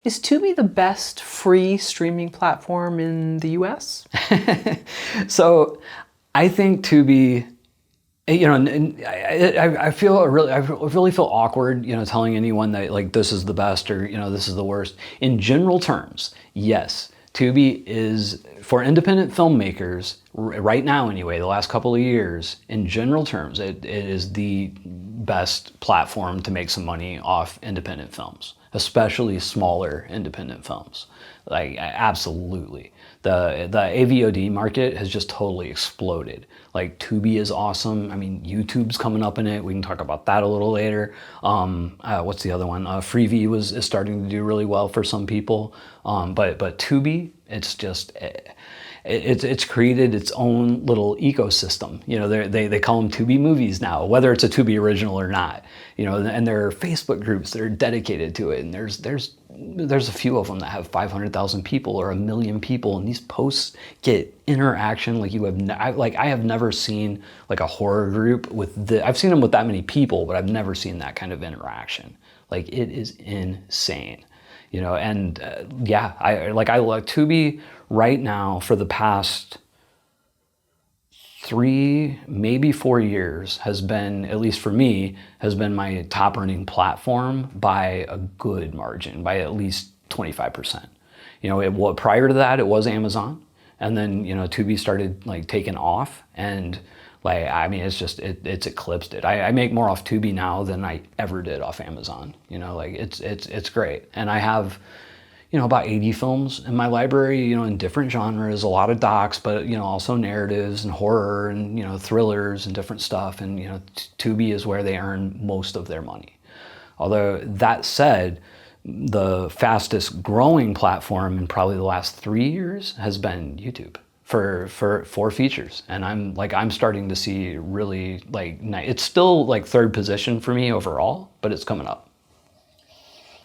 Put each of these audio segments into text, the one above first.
Is Tubi the best free streaming platform in the US? So I think Tubi, and I really feel awkward, telling anyone that like this is the best or this is the worst. In general terms, yes, Tubi is for independent filmmakers right now anyway. The last couple of years, in general terms, it is the best platform to make some money off independent films, especially smaller independent films. Like absolutely, the AVOD market has just totally exploded. Like Tubi is awesome. I mean, YouTube's coming up in it. We can talk about that a little later. What's the other one? Freevee is starting to do really well for some people. But Tubi, it's just. It's created its own little ecosystem. They call them Tubi movies now, whether it's a Tubi original or not. And there are Facebook groups that are dedicated to it, and there's a few of them that have 500,000 people or 1 million people, and these posts get interaction like I have never seen like a horror group I've seen them with that many people, but I've never seen that kind of interaction. Like it is insane. I like Tubi right now for the past 3, maybe 4 years has been, at least for me, has been my top earning platform by a good margin, by at least 25%. Prior to that, it was Amazon. And then, Tubi started like taking off, and it's eclipsed it. I make more off Tubi now than I ever did off Amazon. It's great. And I have, about 80 films in my library, in different genres, a lot of docs, but, also narratives and horror and, thrillers and different stuff. And, Tubi is where they earn most of their money. Although that said, the fastest growing platform in probably the last 3 years has been YouTube for features. And I'm starting to see really it's still like third position for me overall, but it's coming up.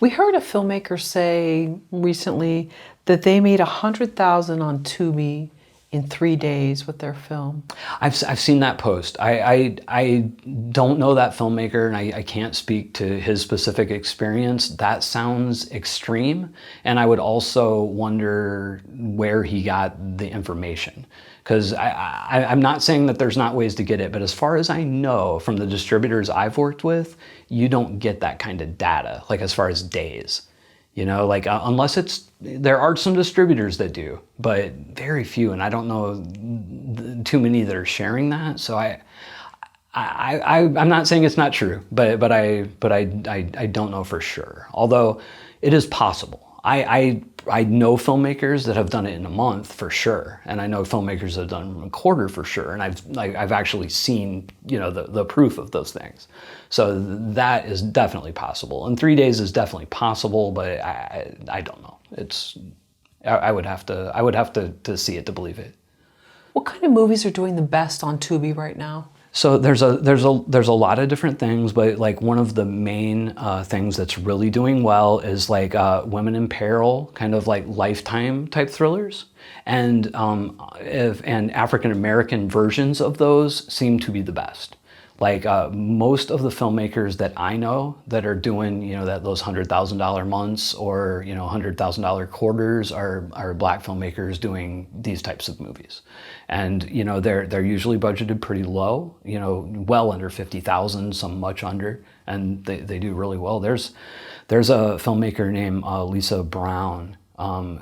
We heard a filmmaker say recently that they made $100,000 on Tubi in 3 days with their film. I've seen that post. I don't know that filmmaker, and I can't speak to his specific experience. That sounds extreme, and I would also wonder where he got the information. Because I'm not saying that there's not ways to get it, but as far as I know from the distributors I've worked with, you don't get that kind of data, like as far as days. Unless there are some distributors that do, but very few, and I don't know too many that are sharing that. So I'm not saying it's not true, but I don't know for sure. Although it is possible. I know filmmakers that have done it in a month for sure, and I know filmmakers that have done it in a quarter for sure, and I've actually seen the proof of those things. So that is definitely possible, and 3 days is definitely possible, but I don't know. I would have to see it to believe it. What kind of movies are doing the best on Tubi right now? So there's a lot of different things, but like one of the main things that's really doing well is like women in peril, kind of like Lifetime type thrillers, and African American versions of those seem to be the best. Like most of the filmmakers that I know that are doing those $100,000 months or $100,000 quarters are Black filmmakers doing these types of movies, and they're usually budgeted pretty low, well under 50,000, some much under, and they do really well. There's a filmmaker named Lisa Brown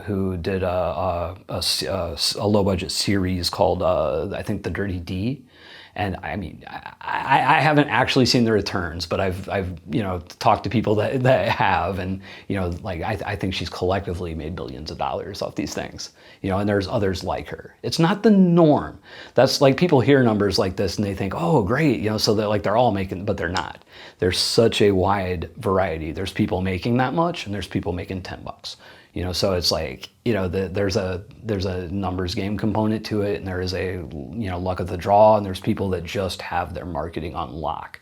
who did a low budget series called I think The Dirty D. And I mean, I haven't actually seen the returns, but I've talked to people that have, and I think she's collectively made billions of dollars off these things, and there's others like her. It's not the norm. That's like people hear numbers like this and they think, oh great, so they're all making, but they're not. There's such a wide variety. There's people making that much, and there's people making $10. So it's like, there's a numbers game component to it, and there is a, luck of the draw, and there's people that just have their marketing on lock.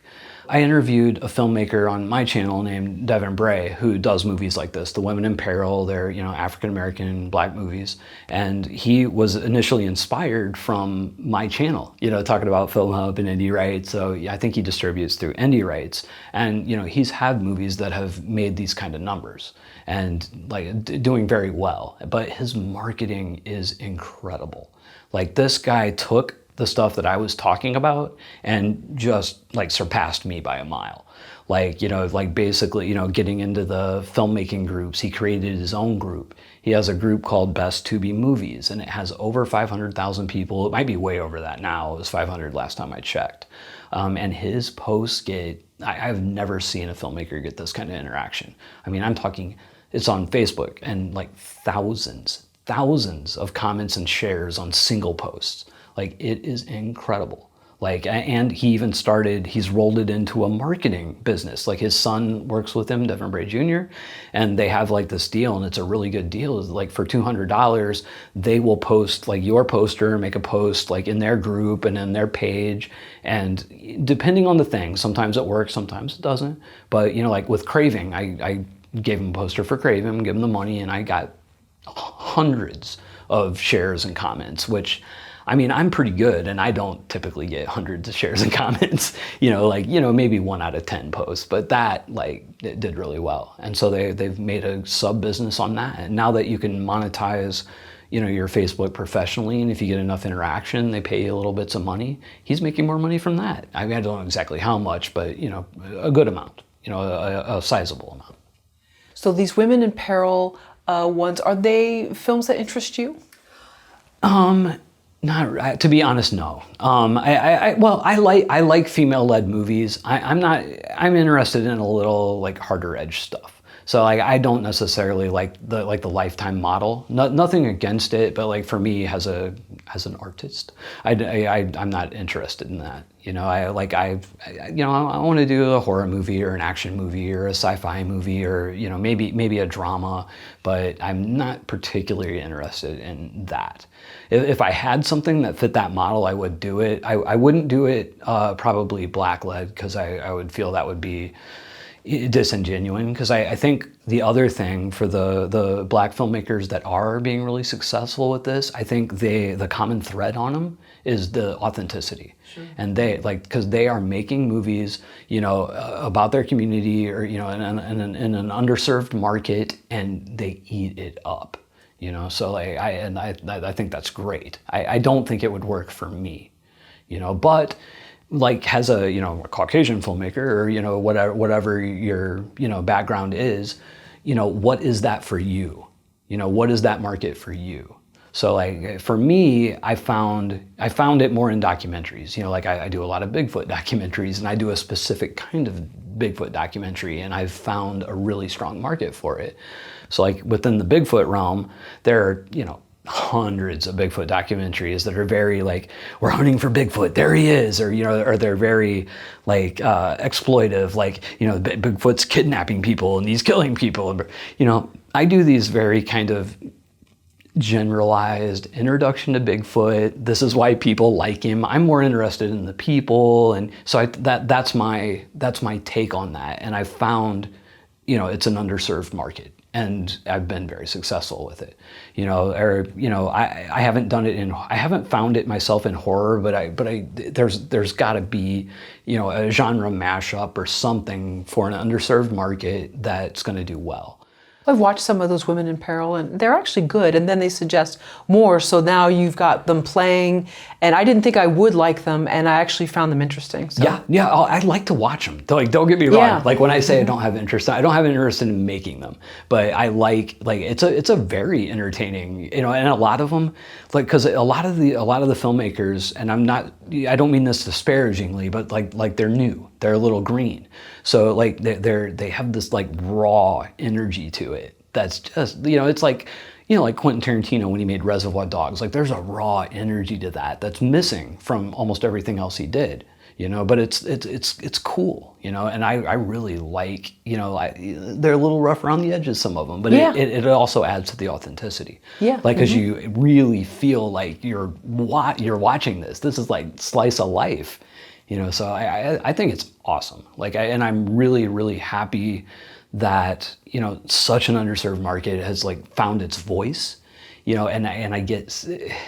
I interviewed a filmmaker on my channel named Devin Bray who does movies like this, The Women in Peril. They're, African-American Black movies. And he was initially inspired from my channel, talking about Film Hub and Indie Rights. So I think he distributes through Indie Rights. And, he's had movies that have made these kind of numbers and doing very well. But his marketing is incredible. Like, this guy took the stuff that I was talking about and just surpassed me by a mile. Basically, getting into the filmmaking groups. He created his own group. He has a group called Best Tubi Movies, and it has over 500,000 people. It might be way over that now. It was 500 last time I checked. And his posts I've never seen a filmmaker get this kind of interaction. I mean, I'm talking, it's on Facebook and thousands of comments and shares on single posts. It is incredible. And he's rolled it into a marketing business. His son works with him, Devin Bray Jr., and they have this deal, and it's a really good deal. For $200, they will post your poster, make a post in their group and in their page. And depending on the thing, sometimes it works, sometimes it doesn't. But with Craving, I gave him a poster for Craving, gave him the money, and I got hundreds of shares and comments, which, I mean, I'm pretty good, and I don't typically get hundreds of shares and comments, maybe 1 out of 10 posts, but that it did really well. And so they've made a sub business on that. And now that you can monetize, your Facebook professionally, and if you get enough interaction, they pay you little bits of money. He's making more money from that. I mean, I don't know exactly how much, but a good amount, a sizable amount. So these Women in Peril ones, are they films that interest you? Not, to be honest, no. I like female-led movies. I'm interested in a little harder edge stuff. So I don't necessarily like the Lifetime model. Nothing against it, but for me as an artist, I'm not interested in that. I want to do a horror movie or an action movie or a sci-fi movie or maybe a drama, but I'm not particularly interested in that. If I had something that fit that model, I would do it. I wouldn't do it probably Black-led, because I would feel that would be disingenuous, because I think the other thing for the Black filmmakers that are being really successful with this, I think the common thread on them is the authenticity. Sure. And because they are making movies, about their community or in an underserved market, and they eat it up. So I think that's great. I don't think it would work for me, but as a Caucasian filmmaker or whatever your background is, what is that for you? What is that market for you? So for me, I found it more in documentaries. I do a lot of Bigfoot documentaries, and I do a specific kind of Bigfoot documentary, and I've found a really strong market for it. So within the Bigfoot realm, there are hundreds of Bigfoot documentaries that are very we're hunting for Bigfoot, there he is, or they're very exploitive, Bigfoot's kidnapping people and he's killing people. I do these very kind of generalized introduction to Bigfoot. This is why people like him. I'm more interested in the people, and so that's my take on that. And I found it's an underserved market, and I've been very successful with it. I haven't done it I haven't found it myself in horror, but there's got to be a genre mashup or something for an underserved market that's going to do well. I've watched some of those Women in Peril, and they're actually good, and then they suggest more, so now you've got them playing, and I didn't think I would like them, and I actually found them interesting. So. Yeah, I'd like to watch them. Don't get me wrong. Yeah. When I say I don't have interest in making them, but I it's a very entertaining, and a lot of them, because a lot of the filmmakers, and I don't mean this disparagingly, but they're new, they're a little green. So they have this raw energy to it. That's just, it's like Quentin Tarantino when he made Reservoir Dogs. There's a raw energy to that's missing from almost everything else he did. But it's cool, and I really like, they're a little rough around the edges, some of them, but yeah. it also adds to the authenticity. Yeah. Because you really feel you're watching this. This is slice of life. So I think it's awesome. And I'm really, really happy that, such an underserved market has like found its voice, and I get,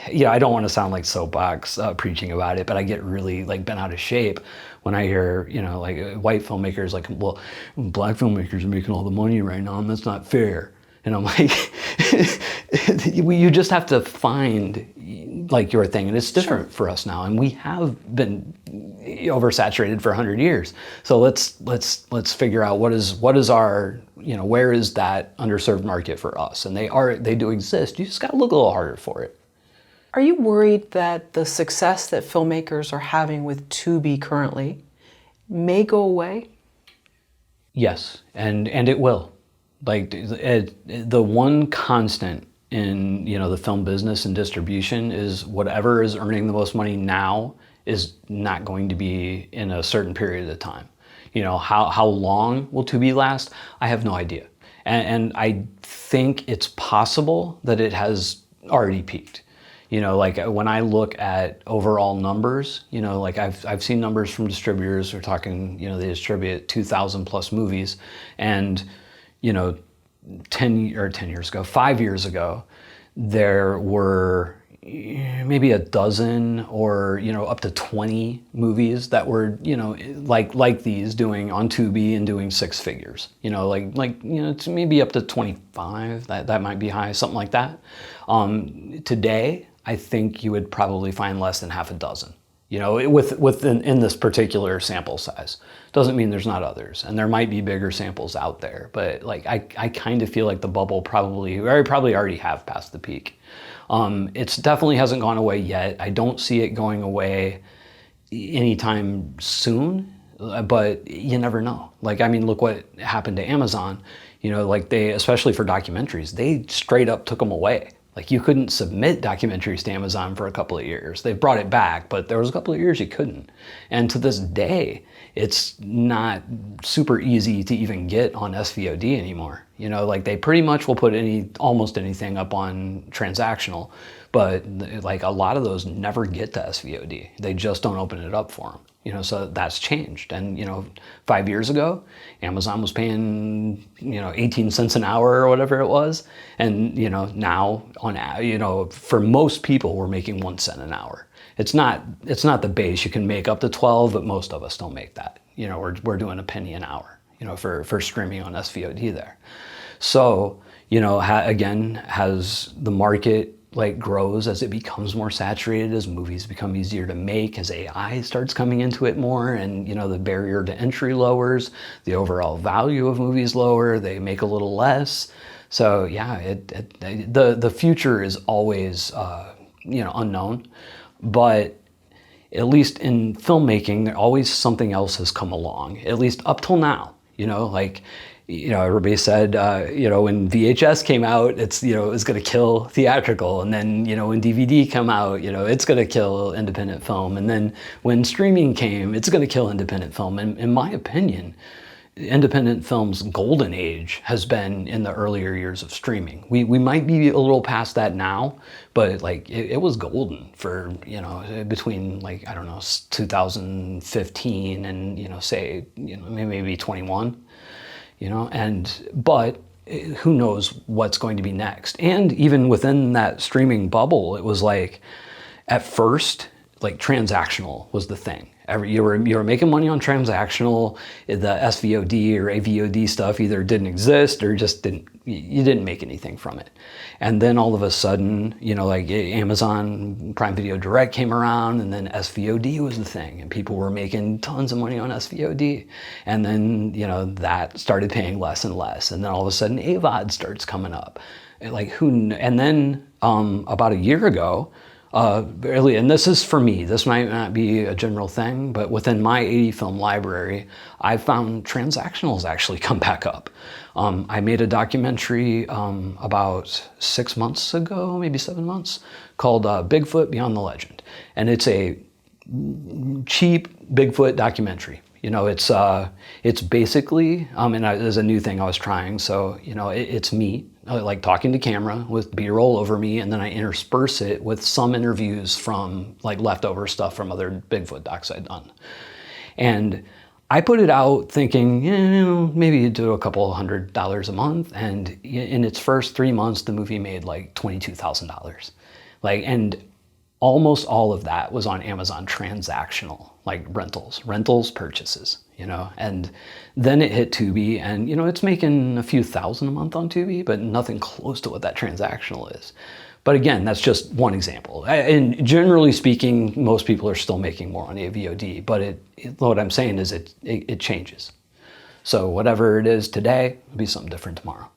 I don't want to sound like soapbox preaching about it, but I get really like bent out of shape when I hear, like white filmmakers like, well, black filmmakers are making all the money right now and that's not fair. And I'm like, you just have to find like your thing, and it's different for us now. And we have been oversaturated for 100 years. So let's figure out what is our, where is that underserved market for us? And they do exist. You just got to look a little harder for it. Are you worried that the success that filmmakers are having with Tubi currently may go away? Yes, and it will. Like the one constant in the film business and distribution is whatever is earning the most money now is not going to be in a certain period of time. How long will Tubi last? I have no idea, and I think it's possible that it has already peaked. Like when I look at overall numbers, like I've seen numbers from distributors. We're talking, they distribute 2,000 plus movies, and 10 years ago, 5 years ago, there were maybe a dozen or up to 20 movies that were like these doing on Tubi and doing six figures. It's maybe up to 25. That might be high, something like that. Today, I think you would probably find less than half a dozen. In this particular sample size. Doesn't mean there's not others, and there might be bigger samples out there, but like I kind of feel like the bubble probably already have passed the peak. It's definitely hasn't gone away yet. I don't see it going away anytime soon, but you never know. Look what happened to Amazon. They, especially for documentaries, they straight up took them away. Like you couldn't submit documentaries to Amazon for a couple of years. They brought it back, but there was a couple of years you couldn't. And to this day, it's not super easy to even get on SVOD anymore. They pretty much will put almost anything up on transactional, but like a lot of those never get to SVOD. They just don't open it up for them. So that's changed. And, 5 years ago, Amazon was paying, 18 cents an hour or whatever it was. And, now for most people, we're making 1 cent an hour. It's not the base. You can make up to 12, but most of us don't make that. We're doing a penny an hour, for streaming on SVOD there. So, again, has the market grows as it becomes more saturated, as movies become easier to make, as AI starts coming into it more, and the barrier to entry lowers, the overall value of movies lower, they make a little less. So yeah, the future is always unknown, but at least in filmmaking, always something else has come along, at least up till now. Everybody said, when VHS came out, it's going to kill theatrical. And then, when DVD came out, it's going to kill independent film. And then when streaming came, it's going to kill independent film. And in my opinion, independent film's golden age has been in the earlier years of streaming. We might be a little past that now, but it was golden for, between 2015 and, maybe 21. But who knows what's going to be next. And even within that streaming bubble, it was at first, transactional was the thing. You were making money on transactional. The SVOD or AVOD stuff either didn't exist or just you didn't make anything from it. And then all of a sudden, Amazon Prime Video Direct came around, and then SVOD was the thing, and people were making tons of money on SVOD. And then, that started paying less and less. And then all of a sudden AVOD starts coming up. And then about a year ago, really, and this is for me, this might not be a general thing, but within my 80 film library, I found transactionals actually come back up. I made a documentary about 6 months ago, maybe 7 months, called Bigfoot Beyond the Legend. And it's a cheap Bigfoot documentary. It's basically, and there's a new thing I was trying, so, it's me, talking to camera with B-roll over me, and then I intersperse it with some interviews from leftover stuff from other Bigfoot docs I'd done. And I put it out thinking, maybe you do a couple $100 a month. And in its first 3 months, the movie made like $22,000. And almost all of that was on Amazon transactional, like rentals, purchases, and then it hit Tubi, and it's making a few thousand a month on Tubi, but nothing close to what that transactional is. But again, that's just one example. And generally speaking, most people are still making more on a VOD, but what I'm saying is it changes. So whatever it is today will be something different tomorrow.